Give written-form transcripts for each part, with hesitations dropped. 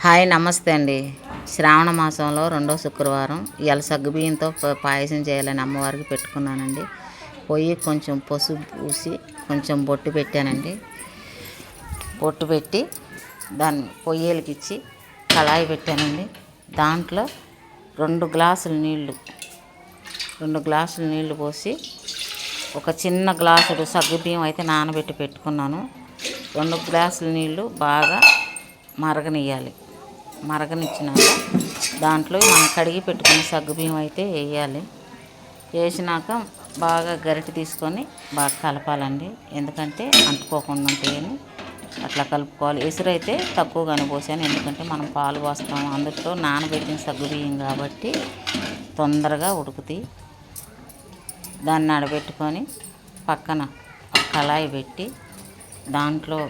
Hi నమస్తే అండి. శ్రావణ మాసంలో రెండో శుక్రవారం ఇవాళ సగ్గుబియ్యంతో పాయసం చేయాలని అమ్మవారికి పెట్టుకున్నానండి. పొయ్యి కొంచెం పసుపు పూసి కొంచెం బొట్టు పెట్టానండి. బొట్టు పెట్టి దాన్ని పొయ్యేలకిచ్చి కళాయి పెట్టానండి. దాంట్లో 2 గ్లాసులు నీళ్లు పోసి ఒక చిన్న గ్లాసుడు సగ్గుబియ్యం అయితే నానబెట్టి పెట్టుకున్నాను. 2 గ్లాసుల నీళ్లు బాగా మరగనిచ్చినాక దాంట్లో మనం కడిగి పెట్టుకున్న సగ్గుబియ్యం అయితే వేయాలి. వేసినాక బాగా గరిటె తీసుకొని బాగా కలపాలండి. ఎందుకంటే అంటుకోకుండా ఉంటాయని అట్లా కలుపుకోవాలి. ఎసురైతే తక్కువగానే పోసాను, ఎందుకంటే మనం పాలు పోస్తాము, అందులో నానబెట్టిన సగ్గుబియ్యం కాబట్టి తొందరగా ఉడుకుతాయి. దాన్ని ఆడబెట్టుకొని పక్కన కళాయి పెట్టి దాంట్లో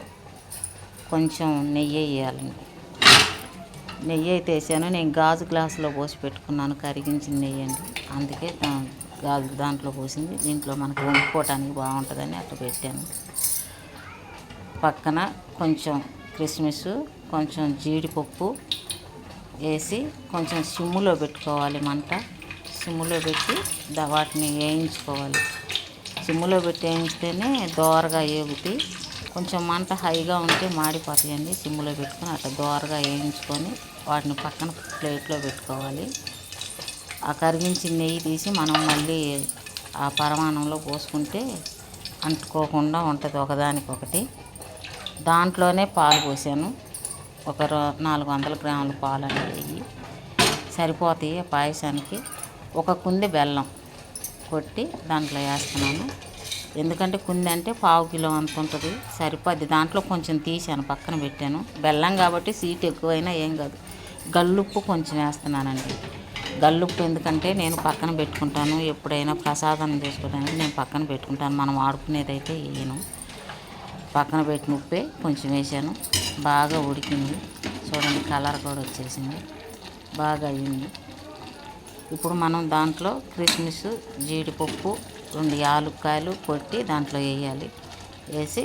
కొంచెం నెయ్యి వేయాలండి. నెయ్యి అయితే వేసాను. నేను గాజు గ్లాసులో పోసి పెట్టుకున్నాను, కరిగించిన నెయ్యి అండి. అందుకే గాజు దాంట్లో పోసింది. దీంట్లో మనకు వండుకోవటానికి బాగుంటుందని అట్లా పెట్టాను. పక్కన కొంచెం కిస్మిస్, కొంచెం జీడిపప్పు వేసి కొంచెం సిమ్ములో పెట్టుకోవాలి. మంట సిమ్ములో పెట్టి వాటిని వేయించుకోవాలి. సిమ్ములో పెట్టి వేయిస్తేనే దోరగా ఏగుతాయి. కొంచెం మంట హైగా ఉంటే మాడిపోతాయండి. సిమ్ములో పెట్టుకొని అట్లా దోరగా వేయించుకొని వాటిని పక్కన ప్లేట్లో పెట్టుకోవాలి. ఆ కరిగించిన నెయ్యి తీసి మనం మళ్ళీ ఆ పరమాన్నంలో పోసుకుంటే అంటుకోకుండా ఉంటుంది ఒకదానికొకటి. దాంట్లోనే పాలు పోసాను. ఒక 400 గ్రాముల పాలు అనేవి సరిపోతాయి పాయసానికి. ఒక కుంది బెల్లం కొట్టి దాంట్లో వేస్తున్నాను. ఎందుకంటే కుంది అంటే 1/2 కిలో అంత ఉంటుంది, సరిపోద్ది. దాంట్లో కొంచెం తీసాను, పక్కన పెట్టాను. బెల్లం కాబట్టి స్వీట్ ఎక్కువైనా ఏం కాదు. గల్లుప్పు కొంచెం వేస్తున్నానండి. గల్లుప్పు ఎందుకంటే నేను పక్కన పెట్టుకుంటాను, ఎప్పుడైనా ప్రసాదం చేసుకోవడానికి నేను పక్కన పెట్టుకుంటాను. మనం వాడుకునేదైతే వేయను. పక్కన పెట్టిన ఉప్పే కొంచెం వేసాను. బాగా ఉడికింది చూడండి, కలర్ కూడా వచ్చేసింది, బాగా అయ్యింది. ఇప్పుడు మనం దాంట్లో కిస్మిస్, జీడిపప్పు, 2 యాలుక్కాయలు కొట్టి దాంట్లో వేయాలి. వేసి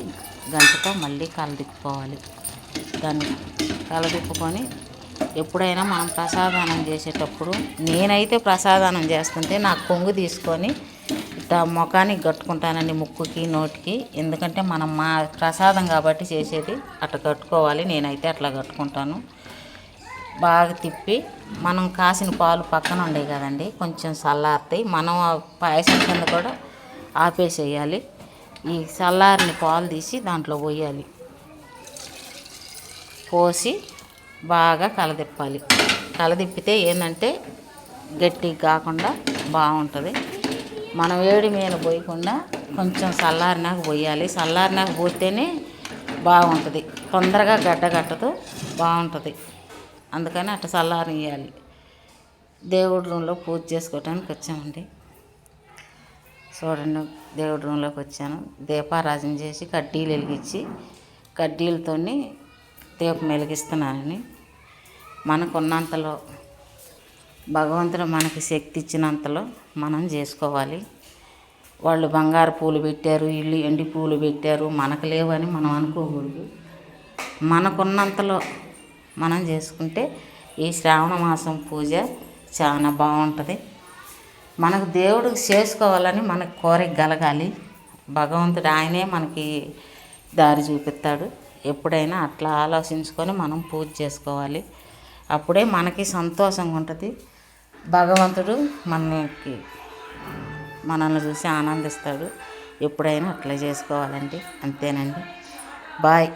గంటతో మళ్ళీ కలదిప్పుకోవాలి. దాన్ని కలదిప్పుకొని ఎప్పుడైనా మనం ప్రసాదానం చేసేటప్పుడు, నేనైతే ప్రసాదానం చేస్తుంటే నాకు కొంగు తీసుకొని ఇట్లా ముఖానికి కట్టుకుంటానండి, ముక్కుకి నోటికి. ఎందుకంటే మనం మా ప్రసాదం కాబట్టి చేసేది అట్లా కట్టుకోవాలి. నేనైతే అట్లా కట్టుకుంటాను. బాగా తిప్పి మనం కాసిన పాలు పక్కన ఉండేవి కదండి, కొంచెం చల్లారుతాయి. మనం పాయసం కింద కూడా ఆపేసేయాలి. ఈ చల్లారిని పాలు తీసి దాంట్లో పోయాలి. పోసి బాగా కలదిప్పాలి. కలదిప్పితే ఏంటంటే గట్టిగా కాకుండా బాగుంటుంది. మనం వేడి మీద పోయకుండా కొంచెం చల్లారినాక పోయాలి. చల్లారినాక పోతేనే బాగుంటుంది, తొందరగా గడ్డగట్టదు, బాగుంటుంది. అందుకని అట్లా చల్లారనియాలి. దేవుడి రూమ్లో పూజ చేసుకోవడానికి వచ్చామండి. చూడండి, దేవుడి రూమ్లోకి వచ్చాను. దీపారాజన చేసి కడ్డీలు వెలిగించి కడ్డీలతో దీపం వెలిగిస్తున్నానని. మనకున్నంతలో భగవంతుడు మనకి శక్తి ఇచ్చినంతలో మనం చేసుకోవాలి. వాళ్ళు బంగారు పూలు పెట్టారు, ఇల్లు ఎండి పూలు పెట్టారు, మనకు లేవని మనం అనుకోకూడదు. మనకున్నంతలో మనం చేసుకుంటే ఈ శ్రావణ మాసం పూజ చాలా బాగుంటుంది. మనకు దేవుడికి చేసుకోవాలని మనకు కోరిక కలగాలి. భగవంతుడు ఆయనే మనకి దారి చూపిస్తాడు. ఎప్పుడైనా అట్లా ఆలోచించుకొని మనం పూజ చేసుకోవాలి. అప్పుడే మనకి సంతోషంగా ఉంటుంది. భగవంతుడు మనల్ని చూసి ఆనందిస్తాడు. ఎప్పుడైనా అట్లా చేసుకోవాలండి. అంతేనండి. బాయ్.